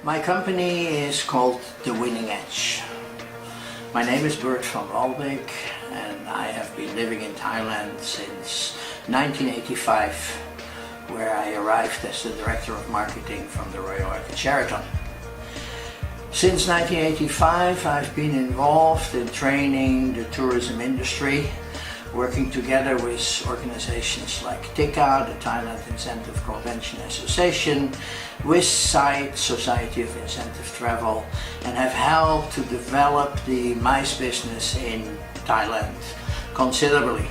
My company is called The Winning Edge. My name is Bert van Walbeek and I have been living in Thailand since 1985, where I arrived as the Director of Marketing from the Royal Expat Sheraton. Since 1985 I've been involved in training the tourism industry, working together with organizations like TICA, the Thailand Incentive Convention Association, with SITE, Society of Incentive Travel, and have helped to develop the MICE business in Thailand considerably.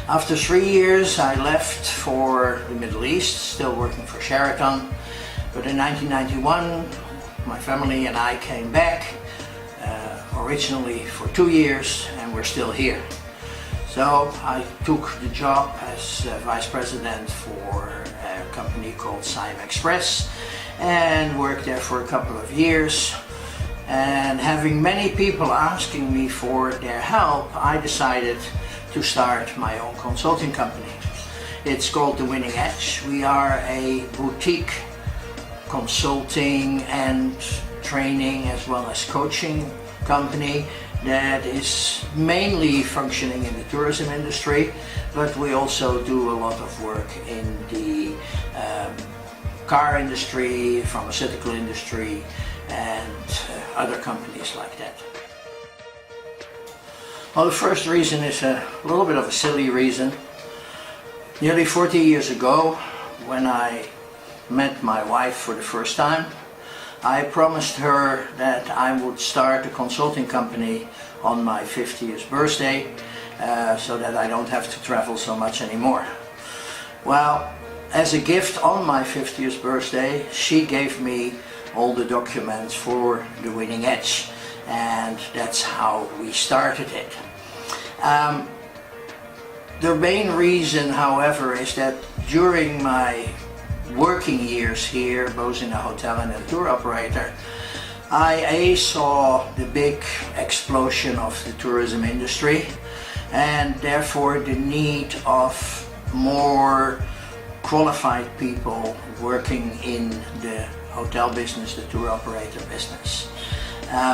After 3 years I left for the Middle East, still working for Sheraton, but in 1991 my family and I came back, originally for 2 years, and we're still here. So I took the job as Vice President for a company called Express and worked there for a couple of years. And having many people asking me for their help, I decided to start my own consulting company. It's called The Winning Edge. We are a boutique consulting and training as well as coaching company that is mainly functioning in the tourism industry, but we also do a lot of work in the car industry, pharmaceutical industry, and other companies like that. Well, the first reason is a little bit of a silly reason. Nearly 40 years ago, when I met my wife for the first time, I promised her that I would start a consulting company on my 50th birthday so that I don't have to travel so much anymore. Well, as a gift on my 50th birthday, she gave me all the documents for The Winning Edge, and that's how we started it. The main reason, however, is that during my working years here, both in a hotel and a tour operator, I saw the big explosion of the tourism industry and therefore the need of more qualified people working in the hotel business, the tour operator business.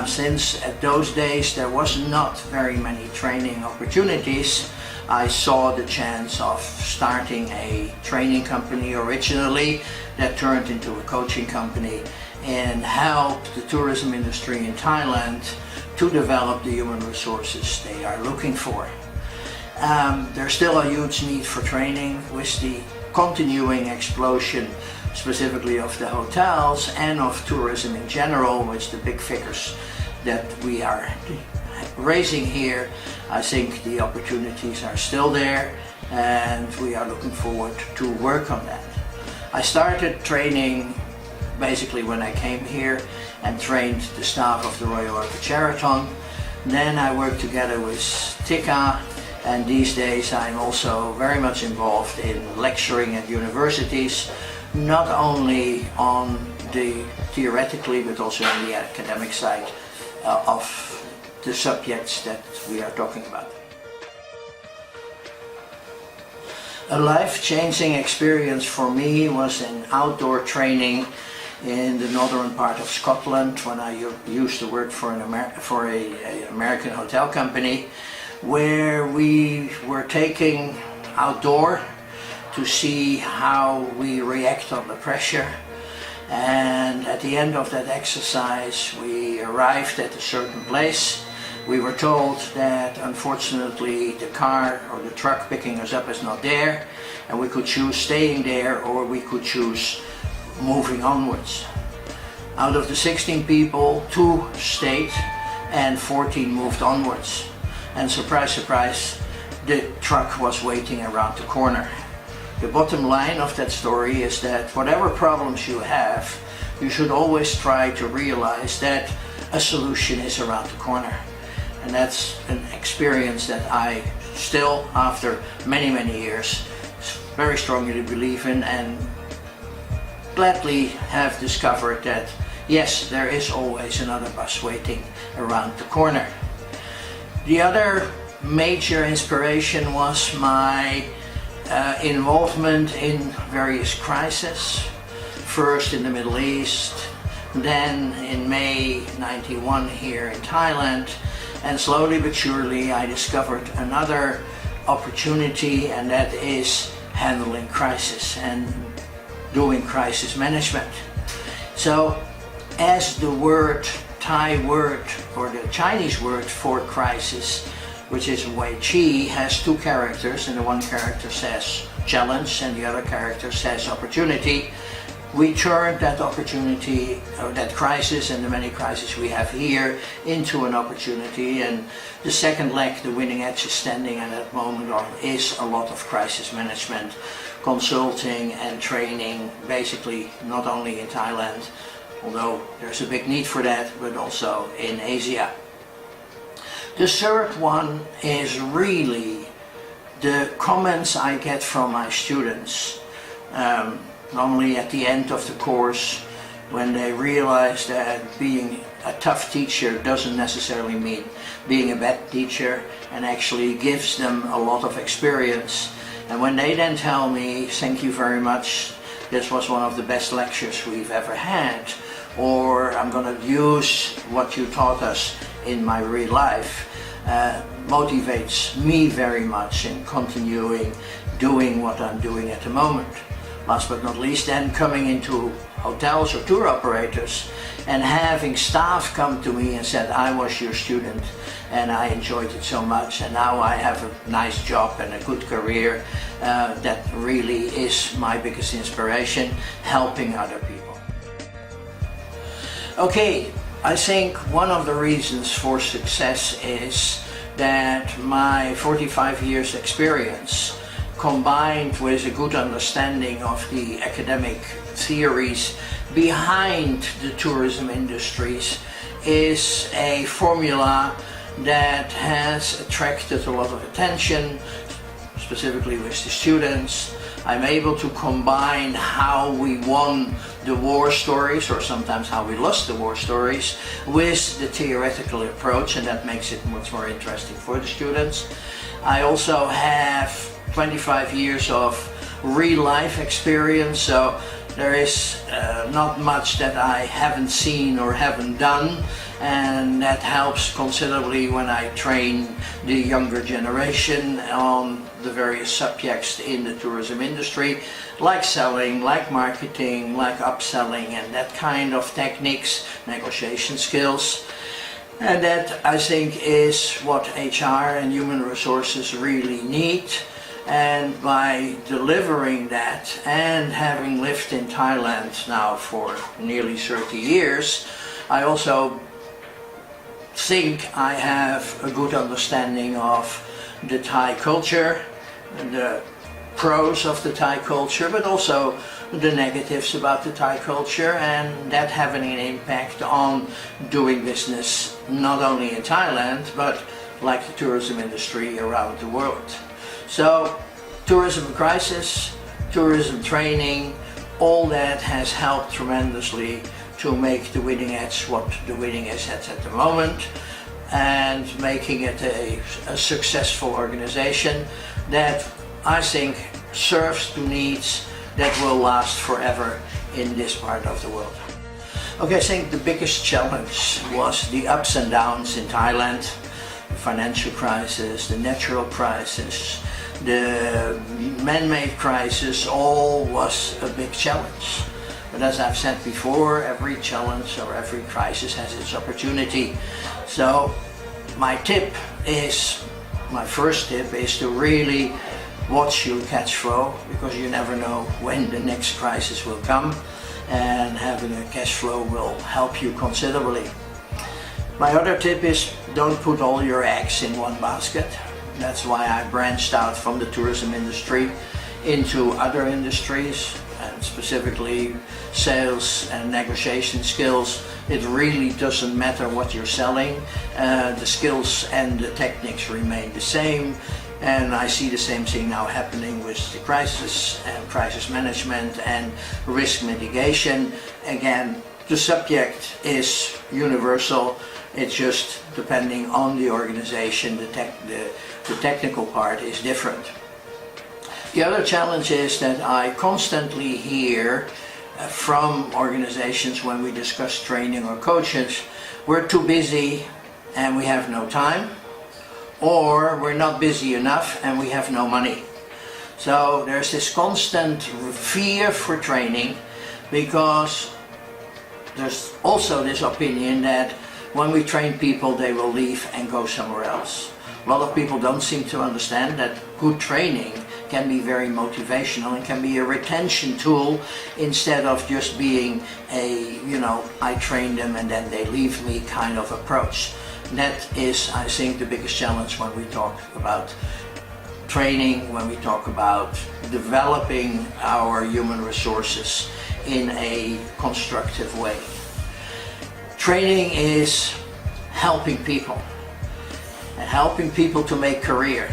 Since at those days there was not very many training opportunities, I saw the chance of starting a training company originally that turned into a coaching company and helped the tourism industry in Thailand to develop the human resources they are looking for. There's still a huge need for training with the continuing explosion specifically of the hotels and of tourism in general, with the big figures that we are raising here. I think the opportunities are still there and we are looking forward to work on that. I started training basically when I came here and trained the staff of the Royal Expat Sheraton. Then I worked together with TICA, and these days I'm also very much involved in lecturing at universities, not only on the theoretically but also on the academic side of the subjects that we are talking about. A life-changing experience for me was an outdoor training in the northern part of Scotland when I used to work for an American hotel company, where we were taking outdoor to see how we react under pressure. And at the end of that exercise we arrived at a certain place. We were told that unfortunately the car or the truck picking us up is not there, and we could choose staying there or we could choose moving onwards. Out of the 16 people, 2 stayed and 14 moved onwards. And surprise, surprise, the truck was waiting around the corner. The bottom line of that story is that whatever problems you have, you should always try to realize that a solution is around the corner. And that's an experience that I still, after many, many years, very strongly believe in, and gladly have discovered that yes, there is always another bus waiting around the corner. The other major inspiration was my involvement in various crises. First in the Middle East, then in May 91 here in Thailand, and slowly but surely I discovered another opportunity, and that is handling crisis and doing crisis management. So as the Thai word or the Chinese word for crisis, which is Wei Chi, has two characters, and the one character says challenge and the other character says opportunity, we turned that opportunity, or that crisis and the many crises we have here, into an opportunity. And the second leg, the winning edge, is standing at that moment on is a lot of crisis management, consulting and training, basically not only in Thailand, although there's a big need for that, but also in Asia. The third one is really the comments I get from my students. Normally at the end of the course, when they realize that being a tough teacher doesn't necessarily mean being a bad teacher, and actually gives them a lot of experience. And when they then tell me, thank you very much, this was one of the best lectures we've ever had, or I'm going to use what you taught us in my real life, motivates me very much in continuing doing what I'm doing at the moment. Last but not least, then coming into hotels or tour operators and having staff come to me and said, I was your student and I enjoyed it so much, and now I have a nice job and a good career. That really is my biggest inspiration, helping other people. Okay, I think one of the reasons for success is that my 45 years experience, combined with a good understanding of the academic theories behind the tourism industries, is a formula that has attracted a lot of attention, specifically with the students. I'm able to combine how we won the war stories, or sometimes how we lost the war stories, with the theoretical approach, and that makes it much more interesting for the students. I also have 25 years of real life experience, so there is not much that I haven't seen or haven't done, and that helps considerably when I train the younger generation on the various subjects in the tourism industry, like selling, like marketing, like upselling, and that kind of techniques, negotiation skills. And that, I think, is what HR and human resources really need. And by delivering that, and having lived in Thailand now for nearly 30 years, I also think I have a good understanding of the Thai culture, the pros of the Thai culture, but also the negatives about the Thai culture, and that having an impact on doing business not only in Thailand, but like the tourism industry around the world. So tourism crisis, tourism training, all that has helped tremendously to make the Winning Edge what the Winning Edge is at the moment, and making it a successful organization that I think serves to needs that will last forever in this part of the world. Okay, I think the biggest challenge was the ups and downs in Thailand, the financial crisis, the natural crisis, the man-made crisis, all was a big challenge. But as I've said before, every challenge or every crisis has its opportunity. So my first tip is to really watch your cash flow, because you never know when the next crisis will come, and having a cash flow will help you considerably. My other tip is don't put all your eggs in one basket. That's why I branched out from the tourism industry into other industries, and specifically sales and negotiation skills. It really doesn't matter what you're selling. The skills and the techniques remain the same. And I see the same thing now happening with the crisis and crisis management and risk mitigation. Again, the subject is universal. It's just depending on the organization, the technical part is different. The other challenge is that I constantly hear from organizations when we discuss training or coaches, we're too busy and we have no time, or we're not busy enough and we have no money. So there's this constant fear for training, because there's also this opinion that when we train people, they will leave and go somewhere else. A lot of people don't seem to understand that good training can be very motivational and can be a retention tool, instead of just being a, I train them and then they leave me kind of approach. That is, I think, the biggest challenge when we talk about training, when we talk about developing our human resources in a constructive way. Training is helping people, and helping people to make career.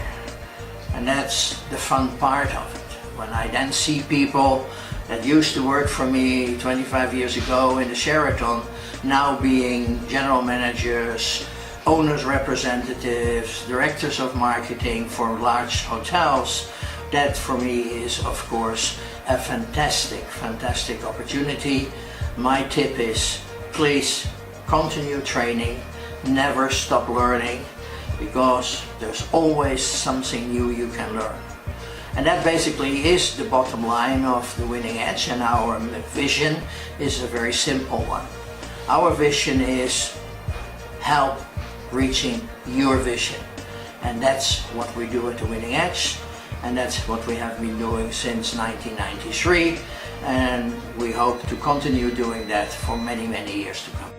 And that's the fun part of it. When I then see people that used to work for me 25 years ago in the Sheraton now being general managers, owners' representatives, directors of marketing for large hotels, that for me is, of course, a fantastic opportunity. My tip is, please continue training, never stop learning, because there's always something new you can learn. And that basically is the bottom line of the Winning Edge, and our vision is a very simple one. Our vision is help reaching your vision, and that's what we do at the Winning Edge, and that's what we have been doing since 1993, and we hope to continue doing that for many years to come.